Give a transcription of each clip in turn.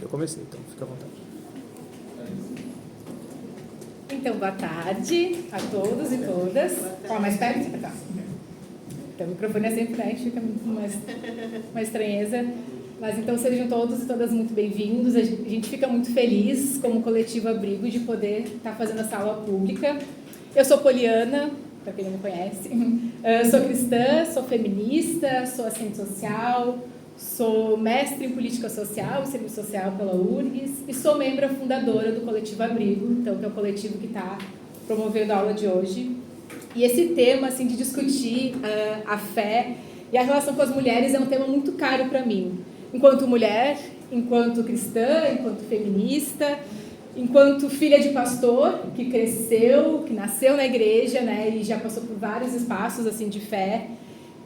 Eu comecei, então fica à vontade. Então, boa tarde a todos e todas. Ó, mais perto? Tá. Então, o microfone é sempre, né? Fica uma estranheza. Mas então sejam todos e todas muito bem-vindos. A gente fica muito feliz, como Coletivo Abrigo, de poder estar fazendo essa aula pública. Eu sou Poliana, para quem não me conhece. Sou cristã, sou feminista, sou assistente social, sou mestre em política social e serviço social pela URGS e sou membro fundadora do Coletivo Abrigo, então, que é o coletivo que está promovendo a aula de hoje. E esse tema, assim, de discutir a fé e a relação com as mulheres é um tema muito caro para mim. Enquanto mulher, enquanto cristã, enquanto feminista, enquanto filha de pastor, que cresceu, que nasceu na igreja, né, e já passou por vários espaços assim de fé.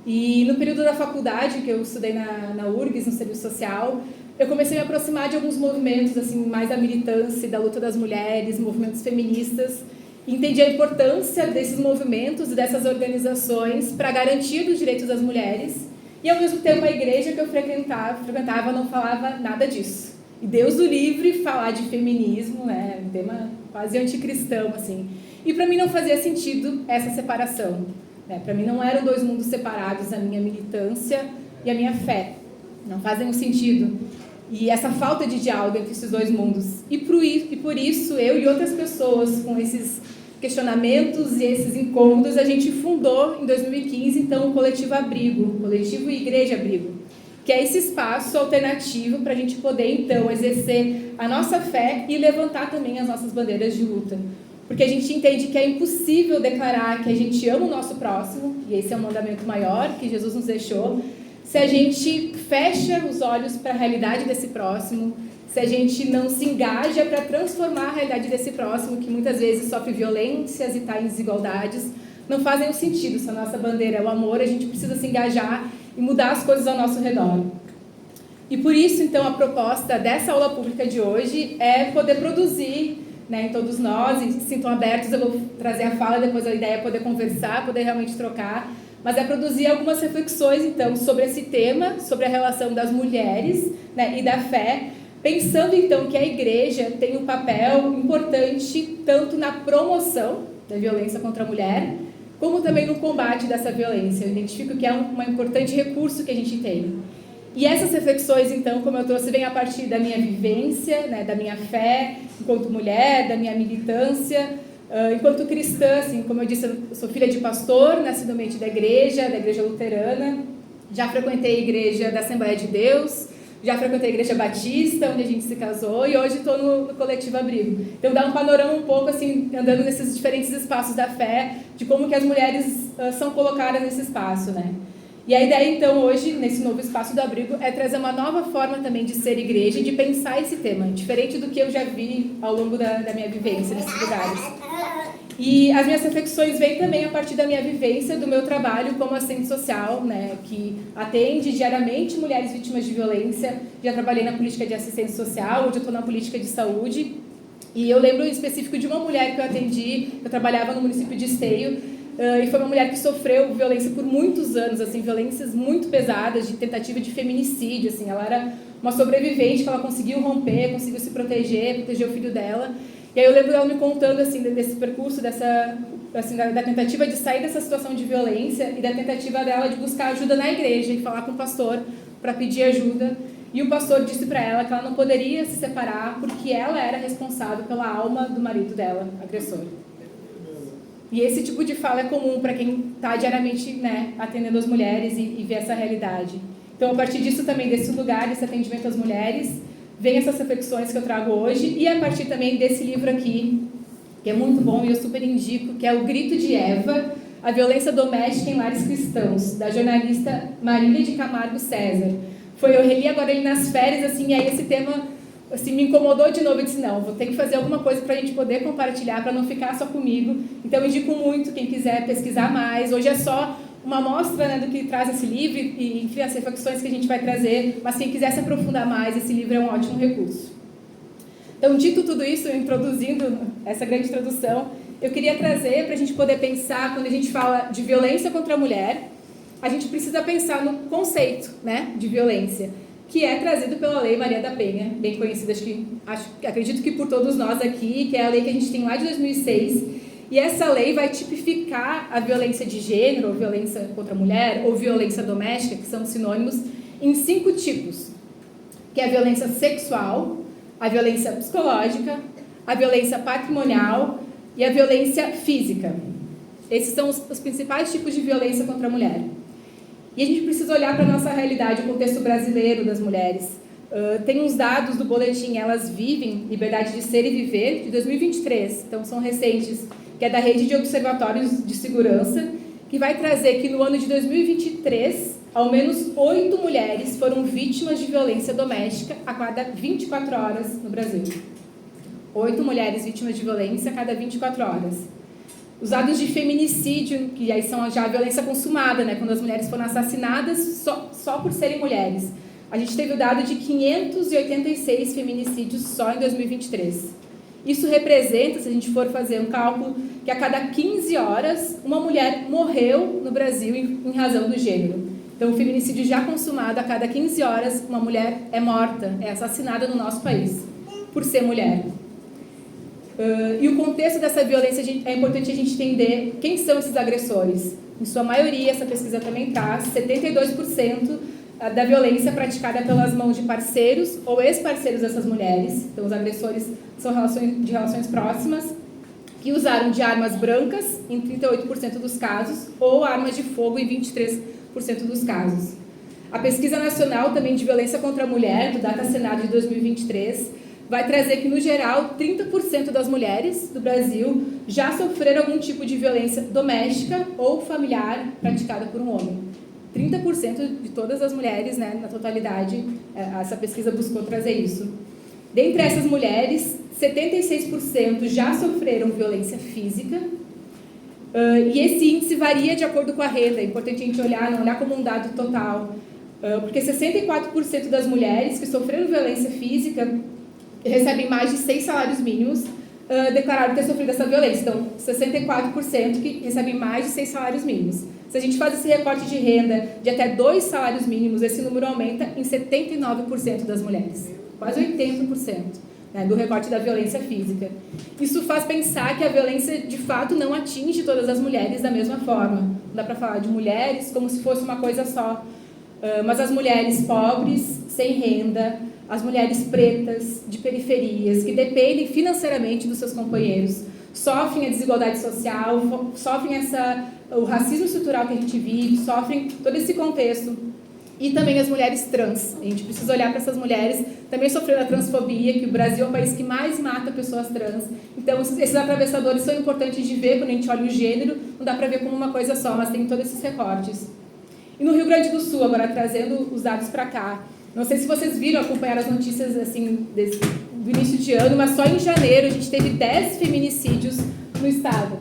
E no período da faculdade, que eu estudei na URGS, no serviço social, eu comecei a me aproximar de alguns movimentos, assim, mais da militância, da luta das mulheres, movimentos feministas, e entendi a importância desses movimentos e dessas organizações para a garantia dos direitos das mulheres. E, ao mesmo tempo, a igreja que eu frequentava não falava nada disso. E Deus o livre falar de feminismo, né, um tema quase anticristão, assim. E para mim não fazia sentido essa separação. Né? Para mim não eram dois mundos separados, a minha militância e a minha fé. Não fazem um sentido. E essa falta de diálogo entre esses dois mundos. E por isso, eu e outras pessoas com esses questionamentos e esses incômodos, a gente fundou em 2015, então, o Coletivo Abrigo, o Coletivo Igreja Abrigo, que é esse espaço alternativo para a gente poder, então, exercer a nossa fé e levantar também as nossas bandeiras de luta. Porque a gente entende que é impossível declarar que a gente ama o nosso próximo, e esse é o mandamento maior que Jesus nos deixou, se a gente fecha os olhos para a realidade desse próximo, se a gente não se engaja para transformar a realidade desse próximo, que muitas vezes sofre violências e está em desigualdades, não fazem um sentido. Se a nossa bandeira é o amor, a gente precisa se engajar e mudar as coisas ao nosso redor. E por isso, então, a proposta dessa aula pública de hoje é poder produzir, né, em todos nós, e se sintam abertos, eu vou trazer a fala, depois a ideia é poder conversar, poder realmente trocar, mas é produzir algumas reflexões, então, sobre esse tema, sobre a relação das mulheres, né, e da fé, pensando, então, que a igreja tem um papel importante tanto na promoção da violência contra a mulher, como também no combate dessa violência. Eu identifico que é um importante recurso que a gente tem. E essas reflexões, então, como eu trouxe, vêm a partir da minha vivência, né, da minha fé enquanto mulher, da minha militância, enquanto cristã, assim, como eu disse, eu sou filha de pastor, nasci no meio da igreja luterana, já frequentei a igreja da Assembleia de Deus, já frequentei a igreja batista, onde a gente se casou, e hoje estou no Coletivo Abrigo. Então, dá um panorama um pouco, assim, andando nesses diferentes espaços da fé, de como que as mulheres são colocadas nesse espaço, né? E a ideia, então, hoje, nesse novo espaço do Abrigo, é trazer uma nova forma também de ser igreja e de pensar esse tema, diferente do que eu já vi ao longo da minha vivência nesses lugares. E as minhas reflexões vêm também a partir da minha vivência, do meu trabalho como assistente social, né, que atende diariamente mulheres vítimas de violência. Já trabalhei na política de assistência social, hoje eu estou na política de saúde. E eu lembro em específico de uma mulher que eu atendi, eu trabalhava no município de Esteio, e foi uma mulher que sofreu violência por muitos anos, assim, violências muito pesadas, de tentativa de feminicídio, assim, ela era uma sobrevivente que ela conseguiu romper, conseguiu se proteger o filho dela. E aí eu lembro dela me contando, assim, desse percurso, assim, da tentativa de sair dessa situação de violência e da tentativa dela de buscar ajuda na igreja e falar com o pastor para pedir ajuda. E o pastor disse para ela que ela não poderia se separar porque ela era responsável pela alma do marido dela, agressor. E esse tipo de fala é comum para quem está diariamente, né, atendendo as mulheres e vê essa realidade. Então, a partir disso também, desse lugar, desse atendimento às mulheres, vem essas reflexões que eu trago hoje, e a partir também desse livro aqui, que é muito bom e eu super indico, que é O Grito de Eva, a violência doméstica em lares cristãos, da jornalista Marília de Camargo César. Eu reli agora ele nas férias, assim, e aí esse tema assim, me incomodou de novo. Eu disse, não, vou ter que fazer alguma coisa para a gente poder compartilhar, para não ficar só comigo. Então, eu indico muito, quem quiser pesquisar mais. Hoje é só uma amostra, né, do que traz esse livro e, enfim, as reflexões que a gente vai trazer, mas quem quiser se aprofundar mais, esse livro é um ótimo recurso. Então, dito tudo isso, introduzindo essa grande introdução, eu queria trazer para a gente poder pensar, quando a gente fala de violência contra a mulher, a gente precisa pensar no conceito, né, de violência, que é trazido pela Lei Maria da Penha, bem conhecida, acredito que por todos nós aqui, que é a lei que a gente tem lá de 2006, e essa lei vai tipificar a violência de gênero, ou violência contra a mulher, ou violência doméstica, que são sinônimos, em 5 tipos, que é a violência sexual, a violência psicológica, a violência patrimonial e a violência física. Esses são os principais tipos de violência contra a mulher. E a gente precisa olhar para a nossa realidade, o contexto brasileiro das mulheres. Tem uns dados do boletim Elas Vivem, Liberdade de Ser e Viver, de 2023, então são recentes, que é da Rede de Observatórios de Segurança, que vai trazer que no ano de 2023, ao menos 8 mulheres foram vítimas de violência doméstica a cada 24 horas no Brasil. 8 mulheres vítimas de violência a cada 24 horas. Os dados de feminicídio, que aí são já a violência consumada, né, quando as mulheres foram assassinadas só por serem mulheres. A gente teve o dado de 586 feminicídios só em 2023. Isso representa, se a gente for fazer um cálculo, que a cada 15 horas uma mulher morreu no Brasil em razão do gênero. Então, o feminicídio já consumado, a cada 15 horas uma mulher é morta, é assassinada no nosso país, por ser mulher. E o contexto dessa violência, é importante a gente entender quem são esses agressores. Em sua maioria, essa pesquisa também traz, 72% da violência praticada pelas mãos de parceiros ou ex-parceiros dessas mulheres. Então, os agressores são de relações próximas, que usaram de armas brancas em 38% dos casos ou armas de fogo em 23% dos casos. A Pesquisa Nacional também de Violência contra a Mulher, do Data Senado de 2023, vai trazer que, no geral, 30% das mulheres do Brasil já sofreram algum tipo de violência doméstica ou familiar praticada por um homem. 30% de todas as mulheres, né, na totalidade, essa pesquisa buscou trazer isso. Dentre essas mulheres, 76% já sofreram violência física, e esse índice varia de acordo com a renda. É importante a gente olhar, não olhar como um dado total, porque 64% das mulheres que sofreram violência física recebem mais de 6 salários mínimos, declararam ter sofrido essa violência. Então, 64% que recebem mais de 6 salários mínimos. Se a gente faz esse recorte de renda de até 2 salários mínimos, esse número aumenta em 79% das mulheres. Quase 80%, né, do recorte da violência física. Isso faz pensar que a violência, de fato, não atinge todas as mulheres da mesma forma. Não dá para falar de mulheres como se fosse uma coisa só. Mas as mulheres pobres, sem renda, as mulheres pretas, de periferias, que dependem financeiramente dos seus companheiros, sofrem a desigualdade social, sofrem o racismo estrutural que a gente vive, sofrem todo esse contexto. E também as mulheres trans. A gente precisa olhar para essas mulheres, também sofrendo a transfobia, que o Brasil é o país que mais mata pessoas trans. Então, esses atravessadores são importantes de ver quando a gente olha o gênero, não dá para ver como uma coisa só, mas tem todos esses recortes. E no Rio Grande do Sul, agora trazendo os dados para cá, não sei se vocês viram, acompanharam as notícias assim, do início de ano, mas só em janeiro a gente teve 10 feminicídios no estado.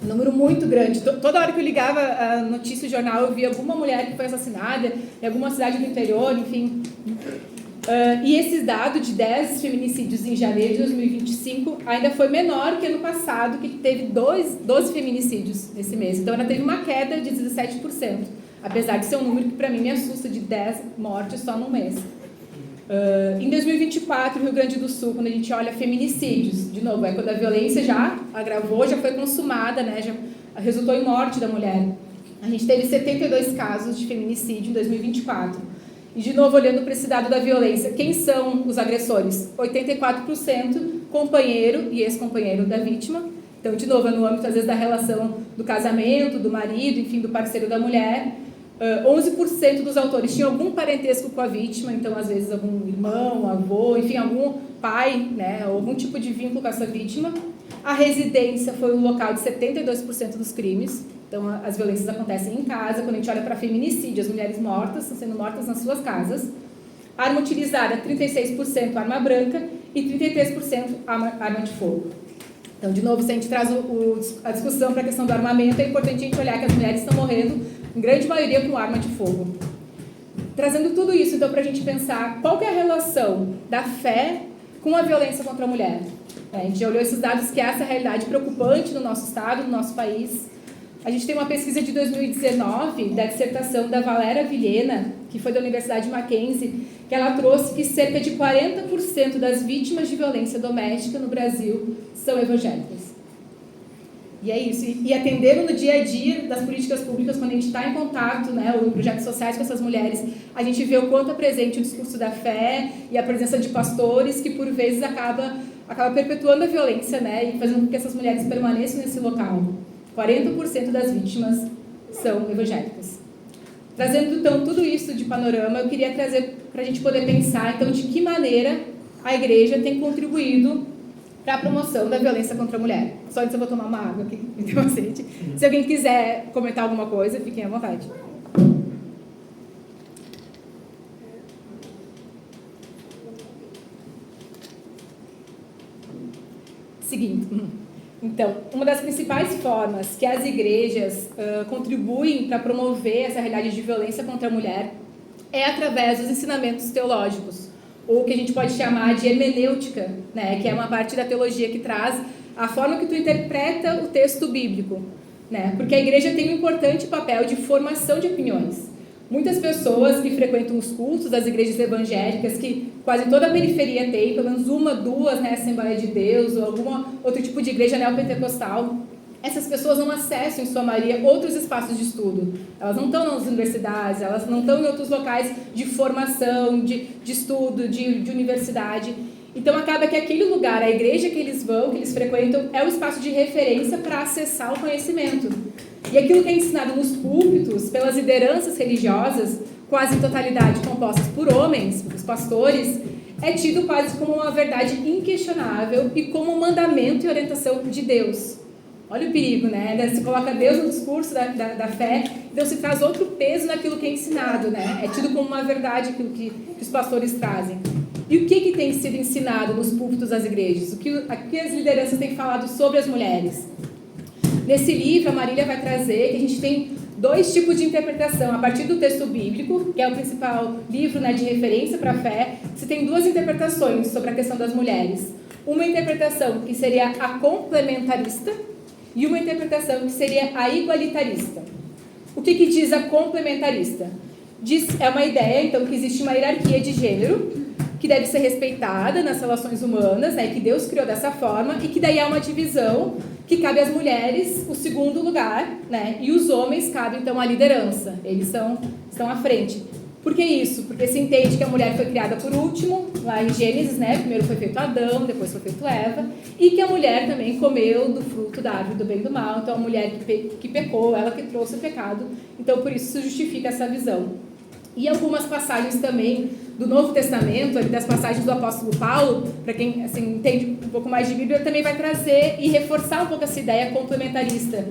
Um número muito grande. Toda hora que eu ligava a notícia, o jornal, eu via alguma mulher que foi assassinada em alguma cidade do interior, enfim. E esse dado de 10 feminicídios em janeiro de 2025 ainda foi menor que ano passado, que teve 12 feminicídios nesse mês. Então, ela teve uma queda de 17%. Apesar de ser um número que, para mim, me assusta, de 10 mortes só num mês. Em 2024, no Rio Grande do Sul, quando a gente olha feminicídios, de novo, é quando a violência já agravou, já foi consumada, né, já resultou em morte da mulher. A gente teve 72 casos de feminicídio em 2024. E, de novo, olhando para esse dado da violência, quem são os agressores? 84% companheiro e ex-companheiro da vítima. Então, de novo, é no âmbito, às vezes, da relação do casamento, do marido, enfim, do parceiro da mulher. 11% dos autores tinham algum parentesco com a vítima, então, às vezes, algum irmão, avô, enfim, algum pai, né, algum tipo de vínculo com essa vítima. A residência foi o local de 72% dos crimes, então, as violências acontecem em casa. Quando a gente olha para feminicídio, as mulheres mortas estão sendo mortas nas suas casas. Arma utilizada, 36% arma branca e 33% arma de fogo. Então, de novo, se a gente traz a discussão para a questão do armamento, é importante a gente olhar que as mulheres estão morrendo, em grande maioria, com arma de fogo. Trazendo tudo isso, então, para a gente pensar qual que é a relação da fé com a violência contra a mulher. A gente já olhou esses dados, que é essa realidade preocupante no nosso estado, no nosso país. A gente tem uma pesquisa de 2019, da dissertação da Valéria Vilhena, que foi da Universidade Mackenzie, que ela trouxe que cerca de 40% das vítimas de violência doméstica no Brasil são evangélicas. E é isso. E atendendo no dia a dia das políticas públicas, quando a gente está em contato, né, ou em projetos sociais com essas mulheres, a gente vê o quanto é presente o discurso da fé e a presença de pastores que, por vezes, acaba perpetuando a violência, né, e fazendo com que essas mulheres permaneçam nesse local. 40% das vítimas são evangélicas. Trazendo, então, tudo isso de panorama, eu queria trazer para a gente poder pensar, então, de que maneira a igreja tem contribuído para a promoção da violência contra a mulher. Só antes eu vou tomar uma água aqui, me deu uma sede. Se alguém quiser comentar alguma coisa, fiquem à vontade. Seguinte. Então, uma das principais formas que as igrejas contribuem para promover essa realidade de violência contra a mulher é através dos ensinamentos teológicos, ou que a gente pode chamar de hermenêutica, né, que é uma parte da teologia que traz a forma que tu interpreta o texto bíblico, né, porque a igreja tem um importante papel de formação de opiniões. Muitas pessoas que frequentam os cultos das igrejas evangélicas, que quase toda a periferia tem, pelo menos uma, duas, né, Assembleia de Deus, ou algum outro tipo de igreja neopentecostal, essas pessoas não acessam, em sua maioria, outros espaços de estudo. Elas não estão nas universidades, elas não estão em outros locais de formação, de estudo, de universidade. Então, acaba que aquele lugar, a igreja que eles vão, que eles frequentam, é o espaço de referência para acessar o conhecimento. E aquilo que é ensinado nos púlpitos, pelas lideranças religiosas, quase em totalidade compostas por homens, os pastores, é tido quase como uma verdade inquestionável e como um mandamento e orientação de Deus. Olha o perigo, né? Se coloca Deus no discurso da fé, Deus se traz outro peso naquilo que é ensinado, né? É tido como uma verdade aquilo que os pastores trazem. E o que tem sido ensinado nos púlpitos das igrejas? O que as lideranças têm falado sobre as mulheres? Nesse livro, a Marília vai trazer que a gente tem dois tipos de interpretação. A partir do texto bíblico, que é o principal livro, né, de referência para a fé, você tem duas interpretações sobre a questão das mulheres. Uma interpretação que seria a complementarista e uma interpretação que seria a igualitarista. O que diz a complementarista? É uma ideia, então, que existe uma hierarquia de gênero que deve ser respeitada nas relações humanas, né, que Deus criou dessa forma, e que daí há uma divisão que cabe às mulheres o segundo lugar, né, e os homens cabem, então, a liderança. Eles estão à frente. Por que isso? Porque se entende que a mulher foi criada por último, lá em Gênesis, né, primeiro foi feito Adão, depois foi feito Eva, e que a mulher também comeu do fruto da árvore do bem e do mal, então a mulher que pecou, ela que trouxe o pecado, então por isso se justifica essa visão. E algumas passagens também do Novo Testamento, das passagens do apóstolo Paulo, para quem assim, entende um pouco mais de Bíblia, também vai trazer e reforçar um pouco essa ideia complementarista.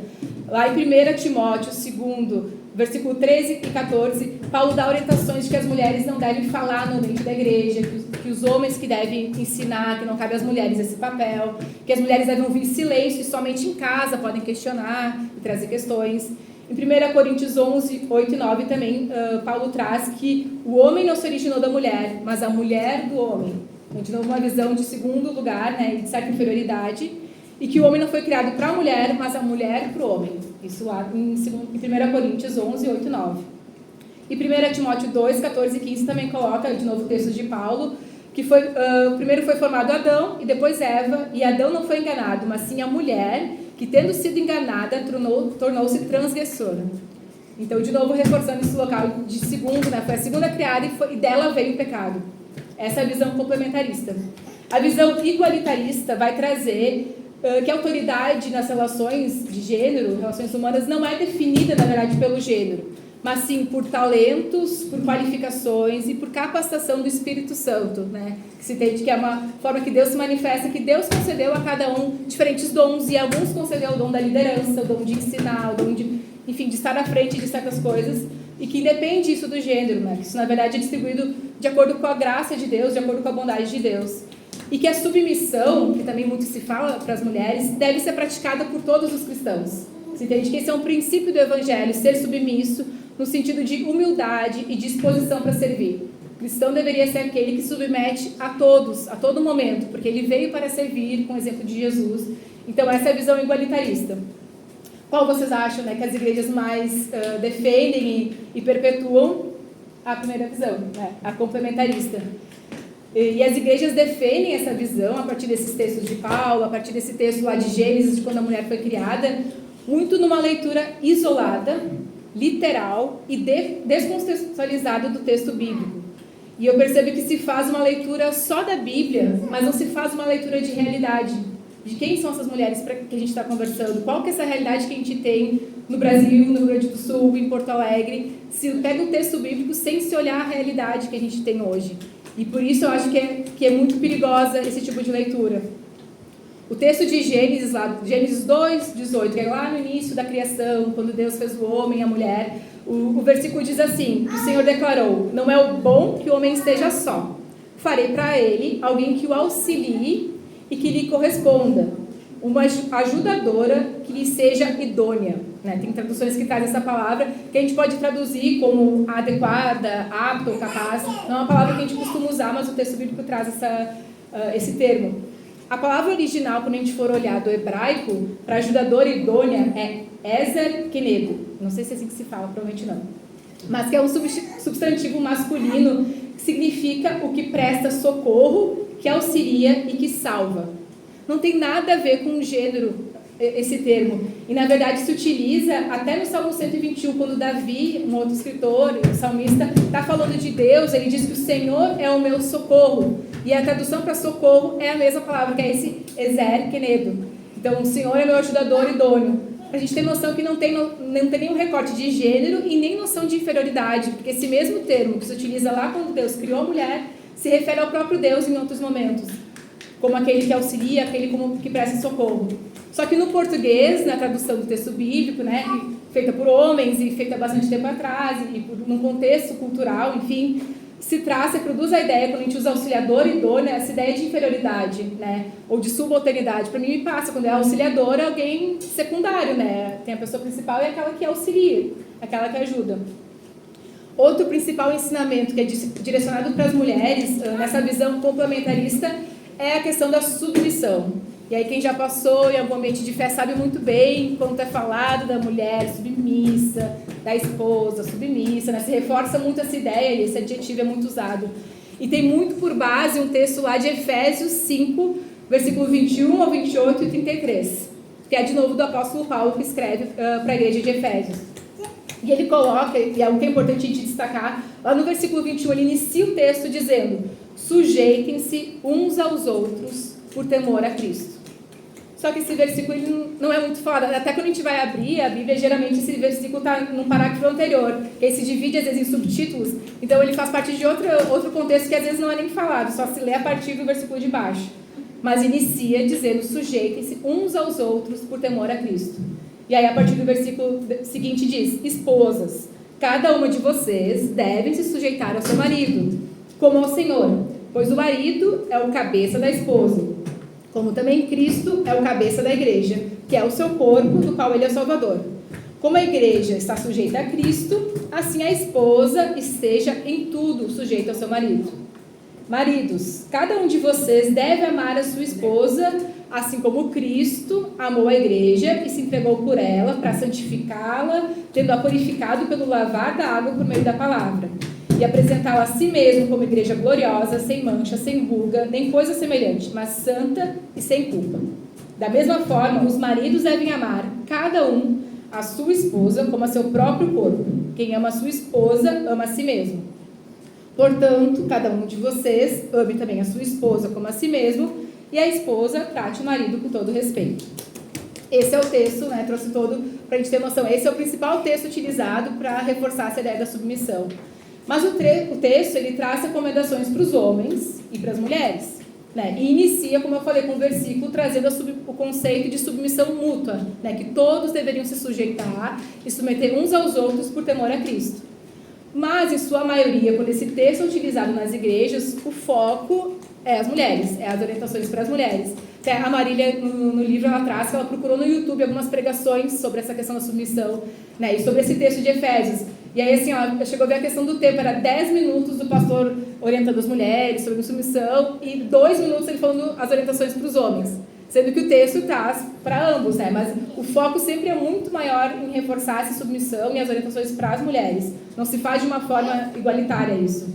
Lá em 1 Timóteo 2, versículo 13 e 14, Paulo dá orientações de que as mulheres não devem falar no ambiente da igreja, que os homens que devem ensinar, que não cabe às mulheres esse papel, que as mulheres devem ouvir em silêncio e somente em casa podem questionar e trazer questões. Em 1 Coríntios 11, 8 e 9 também, Paulo traz que o homem não se originou da mulher, mas a mulher do homem. Então, de novo, uma visão de segundo lugar, né, de certa inferioridade, e que o homem não foi criado para a mulher, mas a mulher para o homem. Isso lá em 1 Coríntios 11, 8 e 9. E 1 Timóteo 2, 14 e 15 também coloca, de novo, o texto de Paulo, que primeiro foi formado Adão e depois Eva, e Adão não foi enganado, mas sim a mulher, que tendo sido enganada, tornou-se transgressora. Então, de novo, reforçando esse local de segundo, né? Foi a segunda criada e dela veio o pecado. Essa é a visão complementarista. A visão igualitarista vai trazer que a autoridade nas relações de gênero, relações humanas, não é definida, na verdade, pelo gênero, mas sim por talentos, por qualificações e por capacitação do Espírito Santo, né? Que se entende que é uma forma que Deus se manifesta, que Deus concedeu a cada um diferentes dons, e alguns concedeu o dom da liderança, o dom de ensinar, o dom de, enfim, de estar à frente de certas coisas, e que independe isso do gênero, né? Que isso, na verdade, é distribuído de acordo com a graça de Deus, de acordo com a bondade de Deus. E que a submissão, que também muito se fala para as mulheres, deve ser praticada por todos os cristãos. Se entende que esse é um princípio do Evangelho, ser submisso, no sentido de humildade e disposição para servir. O cristão deveria ser aquele que submete a todos, a todo momento, porque ele veio para servir, com o exemplo de Jesus. Então, essa é a visão igualitarista. Qual vocês acham, né, que as igrejas mais defendem e perpetuam? a primeira visão, né? A complementarista. E as igrejas defendem essa visão a partir desses textos de Paulo, a partir desse texto lá de Gênesis, de quando a mulher foi criada, muito numa leitura isolada, literal e descontextualizada do texto bíblico. E eu percebo que se faz uma leitura só da Bíblia, mas não se faz uma leitura de realidade. De quem são essas mulheres que a gente está conversando? Qual que é essa realidade que a gente tem no Brasil, no Rio Grande do Sul, em Porto Alegre? Se pega o texto bíblico sem se olhar a realidade que a gente tem hoje. E por isso eu acho que é muito perigosa esse tipo de leitura. O texto de Gênesis, lá, Gênesis 2:18, que é lá no início da criação, quando Deus fez o homem e a mulher, o versículo diz assim: o Senhor declarou, não é o bom que o homem esteja só. Farei para ele alguém que o auxilie e que lhe corresponda, uma ajudadora que lhe seja idônea. Né? Tem traduções que trazem essa palavra, que a gente pode traduzir como adequada, apta ou capaz. Não é uma palavra que a gente costuma usar, mas o texto bíblico traz esse termo. A palavra original, quando a gente for olhar do hebraico, para ajudadora idônea, é Ezer Kenedo. Não sei se é assim que se fala, provavelmente não. Mas que é um substantivo masculino que significa o que presta socorro, que auxilia e que salva. Não tem nada a ver com o gênero, esse termo. E, na verdade, se utiliza até no Salmo 121, quando Davi, um outro escritor, um salmista, está falando de Deus, ele diz que o Senhor é o meu socorro. E a tradução para socorro é a mesma palavra, que é esse Ezer Kenedo. Então, o Senhor é meu ajudador idôneo. A gente tem noção que não tem nenhum recorte de gênero e nem noção de inferioridade, porque esse mesmo termo que se utiliza lá quando Deus criou a mulher, se refere ao próprio Deus em outros momentos, como aquele que auxilia, aquele que presta socorro. Só que no português, na tradução do texto bíblico, né, feita por homens e feita há bastante tempo atrás, e num contexto cultural, enfim, se produz a ideia, quando a gente usa auxiliador e idônea, essa ideia de inferioridade, né, ou de subalternidade. Para mim me passa, quando é auxiliador, é alguém secundário, né, tem a pessoa principal e aquela que auxilia, aquela que ajuda. Outro principal ensinamento que é direcionado para as mulheres, nessa visão complementarista, é a questão da submissão. E aí quem já passou em algum ambiente de fé sabe muito bem quando é falado da mulher submissa, da esposa submissa, né? Se reforça muito essa ideia e esse adjetivo é muito usado. E tem muito por base um texto lá de Efésios 5, versículo 21 ao 28 e 33, que é de novo do apóstolo Paulo que escreve para a igreja de Efésios. E ele coloca, e é algo que é importante de destacar, lá no versículo 21 ele inicia o texto dizendo: sujeitem-se uns aos outros por temor a Cristo. Só que esse versículo ele não é muito fora. Até quando a gente vai abrir a Bíblia, geralmente esse versículo está num parágrafo anterior, que aí se divide às vezes em subtítulos, então ele faz parte de outro contexto que às vezes não é nem falado, só se lê a partir do versículo de baixo. Mas inicia dizendo: sujeitem-se uns aos outros por temor a Cristo. E aí a partir do versículo seguinte diz: esposas, cada uma de vocês deve se sujeitar ao seu marido, como ao Senhor, pois o marido é o cabeça da esposa, como também Cristo é o cabeça da igreja, que é o seu corpo, do qual ele é o Salvador. Como a igreja está sujeita a Cristo, assim a esposa esteja em tudo sujeita ao seu marido. Maridos, cada um de vocês deve amar a sua esposa, assim como Cristo amou a igreja e se entregou por ela para santificá-la, tendo-a purificado pelo lavar da água por meio da palavra, e apresentá-la a si mesmo como igreja gloriosa, sem mancha, sem ruga, nem coisa semelhante, mas santa e sem culpa. Da mesma forma, os maridos devem amar, cada um, a sua esposa como a seu próprio corpo. Quem ama a sua esposa, ama a si mesmo. Portanto, cada um de vocês ame também a sua esposa como a si mesmo, e a esposa trate o marido com todo respeito. Esse é o texto, né, trouxe todo para a gente ter noção. Esse é o principal texto utilizado para reforçar essa ideia da submissão. Mas o texto, ele traz recomendações para os homens e para as mulheres, né? E inicia, como eu falei, com o versículo, trazendo o conceito de submissão mútua, né? Que todos deveriam se sujeitar e submeter uns aos outros por temor a Cristo. Mas, em sua maioria, quando esse texto é utilizado nas igrejas, o foco é as mulheres, é as orientações para as mulheres. Até a Marília, no livro, ela traz que ela procurou no YouTube algumas pregações sobre essa questão da submissão, né? E sobre esse texto de Efésios. E aí, assim, ela chegou a ver a questão do tempo, era 10 minutos do pastor orientando as mulheres sobre submissão e 2 minutos ele falando as orientações para os homens. sendo que o texto traz para ambos, né? Mas o foco sempre é muito maior em reforçar essa submissão e as orientações para as mulheres. Não se faz de uma forma igualitária isso.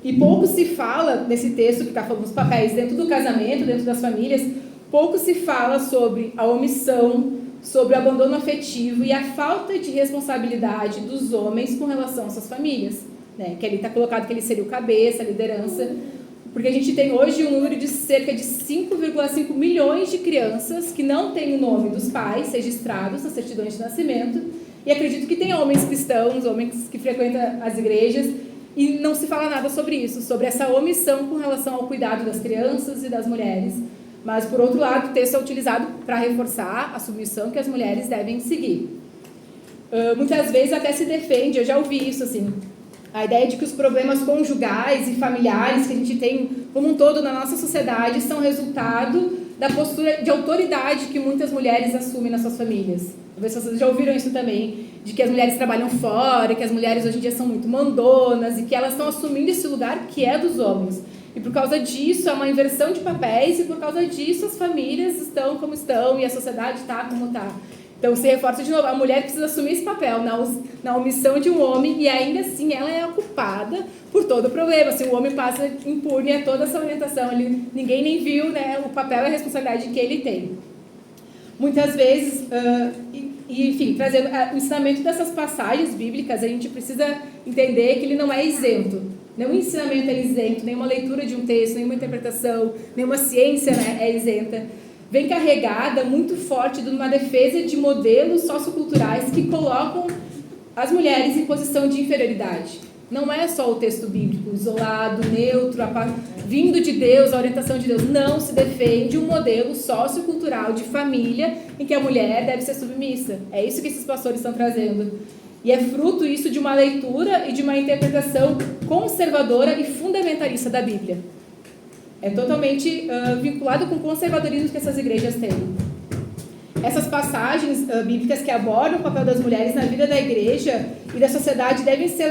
E pouco se fala nesse texto que está falando dos papéis dentro do casamento, dentro das famílias, pouco se fala sobre a omissão, sobre o abandono afetivo e a falta de responsabilidade dos homens com relação às suas famílias, né? Que ali está colocado que ele seria o cabeça, a liderança, porque a gente tem hoje um número de cerca de 5,5 milhões de crianças que não têm o nome dos pais registrados nas certidões de nascimento, e acredito que tem homens cristãos, homens que frequentam as igrejas, e não se fala nada sobre isso, sobre essa omissão com relação ao cuidado das crianças e das mulheres. Mas, por outro lado, o texto é utilizado para reforçar a submissão que as mulheres devem seguir. Muitas vezes até se defende, eu já ouvi isso, assim, a ideia de que os problemas conjugais e familiares que a gente tem como um todo na nossa sociedade são resultado da postura de autoridade que muitas mulheres assumem nas suas famílias. Talvez vocês já ouviram isso também, de que as mulheres trabalham fora, que as mulheres hoje em dia são muito mandonas e que elas estão assumindo esse lugar que é dos homens. E por causa disso é uma inversão de papéis e por causa disso as famílias estão como estão e a sociedade está como está. Então se reforça de novo, a mulher precisa assumir esse papel na omissão de um homem e ainda assim ela é ocupada por todo o problema. Se o homem passa impune a toda essa orientação, ninguém nem viu, né, o papel e a responsabilidade que ele tem. Muitas vezes, enfim, trazendo o ensinamento dessas passagens bíblicas, a gente precisa entender que ele não é isento. Nenhum ensinamento é isento, nenhuma leitura de um texto, nenhuma interpretação, nenhuma ciência, né, é isenta. Vem carregada muito forte de uma defesa de modelos socioculturais que colocam as mulheres em posição de inferioridade. Não é só o texto bíblico isolado, neutro, vindo de Deus, a orientação de Deus. Não se defende um modelo sociocultural de família em que a mulher deve ser submissa. É isso que esses pastores estão trazendo. E é fruto isso de uma leitura e de uma interpretação conservadora e fundamentalista da Bíblia. É totalmente vinculado com o conservadorismo que essas igrejas têm. Essas passagens bíblicas que abordam o papel das mulheres na vida da igreja e da sociedade devem ser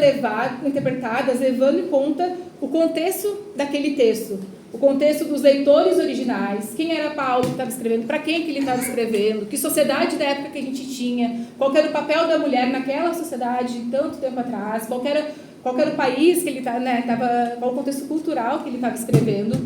interpretadas levando em conta o contexto daquele texto, o contexto dos leitores originais, quem era Paulo que estava escrevendo, para quem que ele estava escrevendo, que sociedade da época que a gente tinha, qual era o papel da mulher naquela sociedade tanto tempo atrás, qual era o país que ele estava, né, qual o contexto cultural que ele estava escrevendo.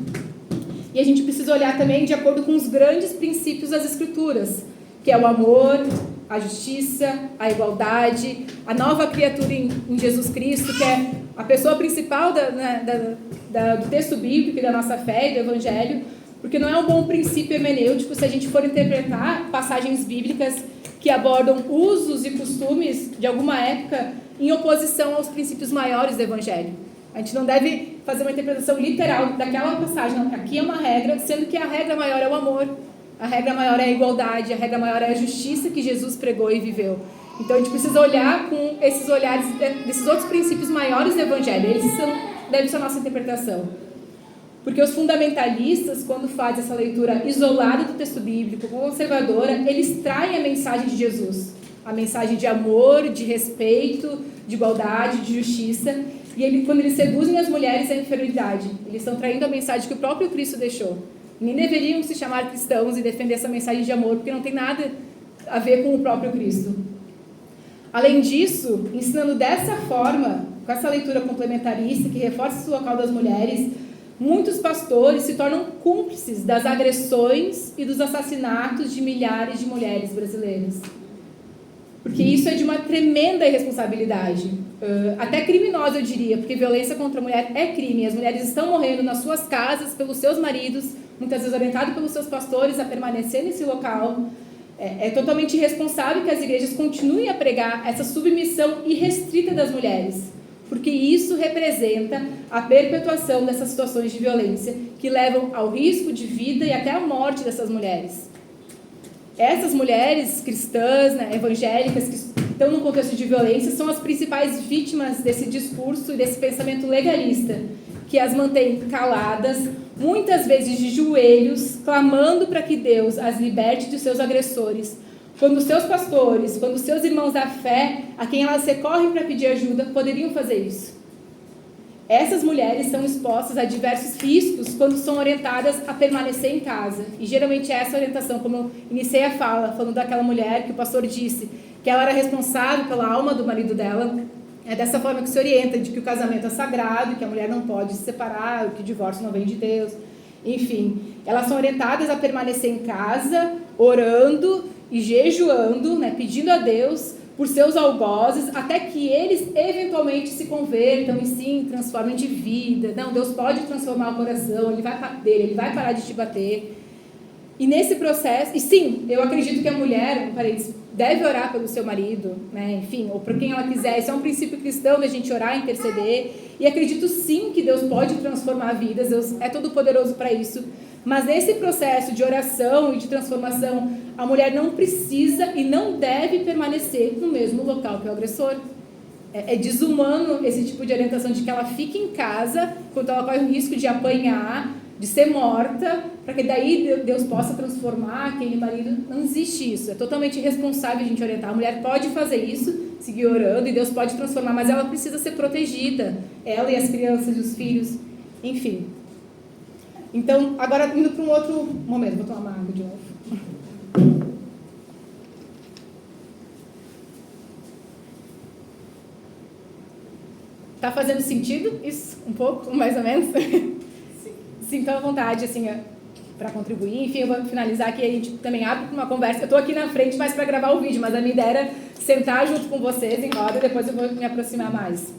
E a gente precisa olhar também de acordo com os grandes princípios das Escrituras, que é o amor, a justiça, a igualdade, a nova criatura em Jesus Cristo, que é a pessoa principal do texto bíblico e da nossa fé e do Evangelho, porque não é um bom princípio hermenêutico se a gente for interpretar passagens bíblicas que abordam usos e costumes de alguma época em oposição aos princípios maiores do Evangelho. A gente não deve fazer uma interpretação literal daquela passagem. Não, aqui é uma regra, sendo que a regra maior é o amor, a regra maior é a igualdade, a regra maior é a justiça que Jesus pregou e viveu. Então a gente precisa olhar com esses olhares desses outros princípios maiores do Evangelho. Eles devem ser a nossa interpretação. Porque os fundamentalistas, quando fazem essa leitura isolada do texto bíblico, conservadora, eles traem a mensagem de Jesus. A mensagem de amor, de respeito, de igualdade, de justiça. E quando eles seduzem as mulheres, é inferioridade. Eles estão traindo a mensagem que o próprio Cristo deixou. Nem deveriam se chamar cristãos e defender essa mensagem de amor, porque não tem nada a ver com o próprio Cristo. Além disso, ensinando dessa forma, com essa leitura complementarista que reforça o local das mulheres, muitos pastores se tornam cúmplices das agressões e dos assassinatos de milhares de mulheres brasileiras. Porque isso é de uma tremenda irresponsabilidade, até criminosa, eu diria, porque violência contra a mulher é crime. As mulheres estão morrendo nas suas casas pelos seus maridos, muitas vezes orientadas pelos seus pastores a permanecer nesse local. É totalmente irresponsável que as igrejas continuem a pregar essa submissão irrestrita das mulheres, porque isso representa a perpetuação dessas situações de violência que levam ao risco de vida e até à morte dessas mulheres. Essas mulheres cristãs, né, evangélicas, que estão num contexto de violência, são as principais vítimas desse discurso e desse pensamento legalista, que as mantém caladas, muitas vezes de joelhos, clamando para que Deus as liberte de seus agressores, quando os seus pastores, quando os seus irmãos da fé, a quem elas recorrem para pedir ajuda, poderiam fazer isso. Essas mulheres são expostas a diversos riscos quando são orientadas a permanecer em casa. E geralmente essa orientação, como eu iniciei a fala, falando daquela mulher que o pastor disse que ela era responsável pela alma do marido dela, é dessa forma que se orienta, de que o casamento é sagrado, que a mulher não pode se separar, que o divórcio não vem de Deus. Enfim, elas são orientadas a permanecer em casa, orando e jejuando, né, pedindo a Deus por seus algozes, até que eles eventualmente se convertam e sim, transformem de vida. Não, Deus pode transformar o coração, Ele vai parar de te bater. E nesse processo, e sim, eu acredito que a mulher, deve orar pelo seu marido, né? Enfim, ou por quem ela quiser. Esse é um princípio cristão da gente orar, interceder. E acredito sim que Deus pode transformar vidas, Deus é todo poderoso para isso. Mas nesse processo de oração e de transformação, a mulher não precisa e não deve permanecer no mesmo local que o agressor. É desumano esse tipo de orientação de que ela fique em casa, quando ela corre o risco de apanhar, de ser morta, para que daí Deus possa transformar aquele marido. Não existe isso, é totalmente irresponsável a gente orientar. A mulher pode fazer isso, seguir orando, e Deus pode transformar, mas ela precisa ser protegida, ela e as crianças e os filhos, enfim. Então, agora indo para um outro momento, vou tomar uma água de novo. Tá fazendo sentido isso? Um pouco, mais ou menos? Sintam à vontade, assim, para contribuir. Enfim, eu vou finalizar aqui, a gente também abre uma conversa. Eu estou aqui na frente mais para gravar o vídeo, mas a minha ideia era sentar junto com vocês em roda e depois eu vou me aproximar mais.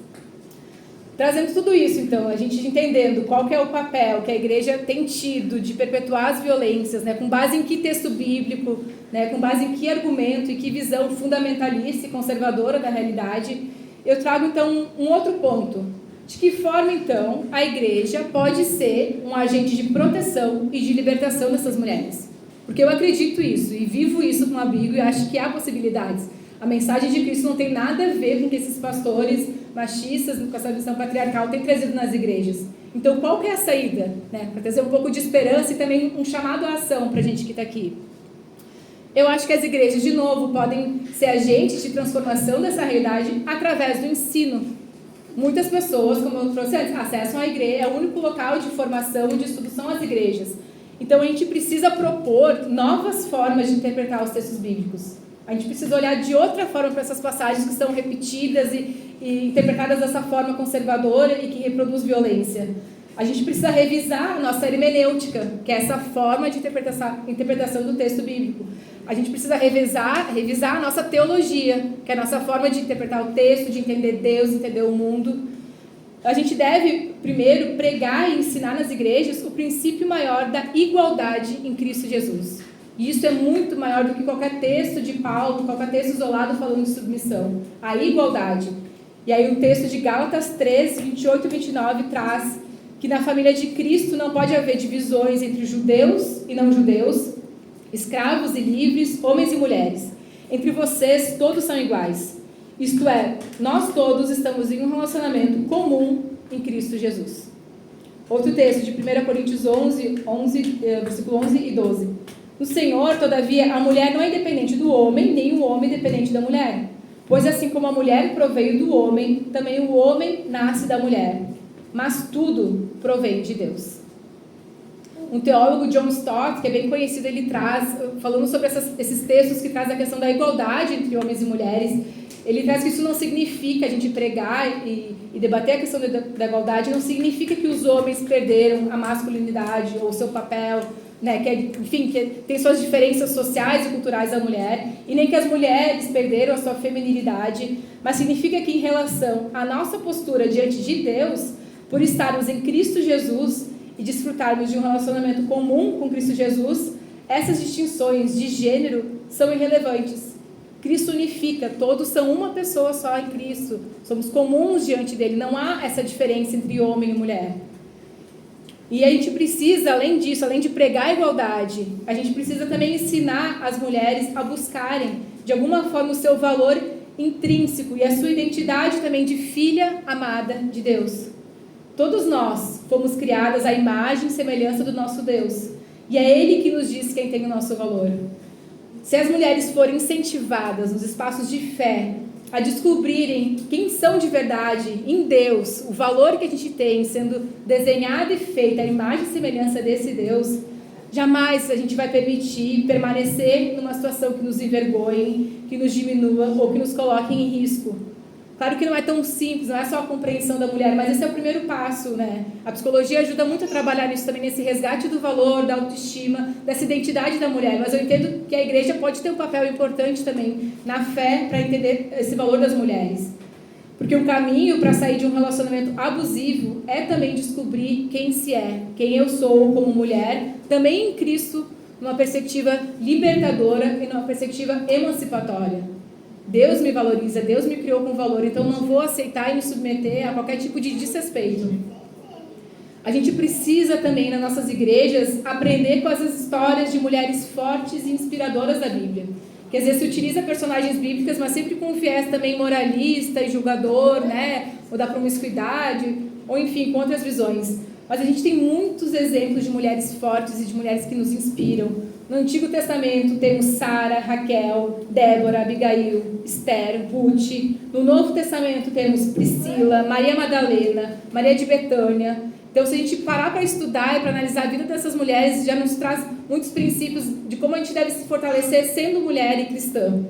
Trazendo tudo isso, então, a gente entendendo qual que é o papel que a igreja tem tido de perpetuar as violências, né, com base em que texto bíblico, né, com base em que argumento e que visão fundamentalista e conservadora da realidade, eu trago, então, um outro ponto. De que forma, então, a igreja pode ser um agente de proteção e de libertação dessas mulheres? Porque eu acredito isso e vivo isso com abrigo e acho que há possibilidades. A mensagem de Cristo não tem nada a ver com o que esses pastores machistas, com essa visão patriarcal, têm trazido nas igrejas. Então, qual que é a saída? Né? Para trazer um pouco de esperança e também um chamado à ação para a gente que está aqui. Eu acho que as igrejas, de novo, podem ser agentes de transformação dessa realidade através do ensino. Muitas pessoas, como eu trouxe antes, acessam a igreja, é o único local de formação e de estudo são as igrejas. Então, a gente precisa propor novas formas de interpretar os textos bíblicos. A gente precisa olhar de outra forma para essas passagens que são repetidas e interpretadas dessa forma conservadora e que reproduz violência. A gente precisa revisar a nossa hermenêutica, que é essa forma de interpretação do texto bíblico. A gente precisa revisar a nossa teologia, que é a nossa forma de interpretar o texto, de entender Deus, entender o mundo. A gente deve, primeiro, pregar e ensinar nas igrejas o princípio maior da igualdade em Cristo Jesus. E isso é muito maior do que qualquer texto de Paulo, qualquer texto isolado falando de submissão. A igualdade. E aí o texto de Gálatas 3, 28 e 29 traz que na família de Cristo não pode haver divisões entre judeus e não judeus, escravos e livres, homens e mulheres. Entre vocês, todos são iguais. Isto é, nós todos estamos em um relacionamento comum em Cristo Jesus. Outro texto de 1 Coríntios 11, versículo 11 e 12. No Senhor, todavia, a mulher não é independente do homem, nem o homem independente da mulher. Pois assim como a mulher proveio do homem, também o homem nasce da mulher. Mas tudo provém de Deus. Um teólogo, John Stott, que é bem conhecido, ele traz, falando sobre esses textos que trazem a questão da igualdade entre homens e mulheres, ele traz que isso não significa a gente pregar e debater a questão da igualdade, não significa que os homens perderam a masculinidade ou o seu papel, né, que tem suas diferenças sociais e culturais da mulher, e nem que as mulheres perderam a sua feminilidade, mas significa que em relação à nossa postura diante de Deus, por estarmos em Cristo Jesus e desfrutarmos de um relacionamento comum com Cristo Jesus, essas distinções de gênero são irrelevantes. Cristo unifica, todos são uma pessoa só em Cristo, somos comuns diante dele, não há essa diferença entre homem e mulher. E a gente precisa, além disso, além de pregar a igualdade, a gente precisa também ensinar as mulheres a buscarem, de alguma forma, o seu valor intrínseco e a sua identidade também de filha amada de Deus. Todos nós fomos criadas à imagem e semelhança do nosso Deus. E é Ele que nos diz quem tem o nosso valor. Se as mulheres forem incentivadas nos espaços de fé a descobrirem quem são de verdade em Deus, o valor que a gente tem sendo desenhada e feita a imagem e semelhança desse Deus, jamais a gente vai permitir permanecer numa situação que nos envergonhe, que nos diminua ou que nos coloque em risco. Claro que não é tão simples, não é só a compreensão da mulher, mas esse é o primeiro passo, né? A psicologia ajuda muito a trabalhar nisso também, nesse resgate do valor, da autoestima, dessa identidade da mulher. Mas eu entendo que a igreja pode ter um papel importante também na fé para entender esse valor das mulheres. Porque o caminho para sair de um relacionamento abusivo é também descobrir quem se é, quem eu sou como mulher, também em Cristo, numa perspectiva libertadora e numa perspectiva emancipatória. Deus me valoriza, Deus me criou com valor, então não vou aceitar e me submeter a qualquer tipo de desrespeito. A gente precisa também, nas nossas igrejas, aprender com essas histórias de mulheres fortes e inspiradoras da Bíblia. Que às vezes se utiliza personagens bíblicas, mas sempre com um viés também moralista e julgador, né? Ou da promiscuidade, ou enfim, com outras visões. Mas a gente tem muitos exemplos de mulheres fortes e de mulheres que nos inspiram. No Antigo Testamento temos Sara, Raquel, Débora, Abigail, Esther, Ruth. No Novo Testamento temos Priscila, Maria Madalena, Maria de Betânia. Então, se a gente parar para estudar e para analisar a vida dessas mulheres, já nos traz muitos princípios de como a gente deve se fortalecer sendo mulher e cristã.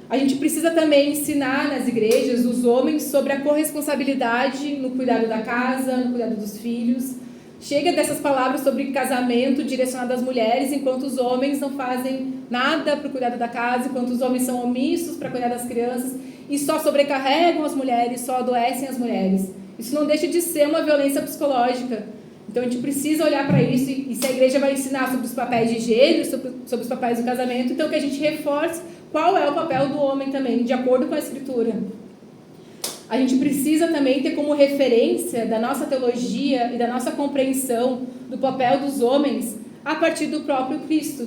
A gente precisa também ensinar nas igrejas os homens sobre a corresponsabilidade no cuidado da casa, no cuidado dos filhos. Chega dessas palavras sobre casamento direcionado às mulheres, enquanto os homens não fazem nada para o cuidado da casa, enquanto os homens são omissos para cuidar das crianças e só sobrecarregam as mulheres, só adoecem as mulheres. Isso não deixa de ser uma violência psicológica. Então a gente precisa olhar para isso e se a igreja vai ensinar sobre os papéis de gênero, sobre os papéis do casamento, então que a gente reforce qual é o papel do homem também, de acordo com a Escritura. A gente precisa também ter como referência da nossa teologia e da nossa compreensão do papel dos homens a partir do próprio Cristo.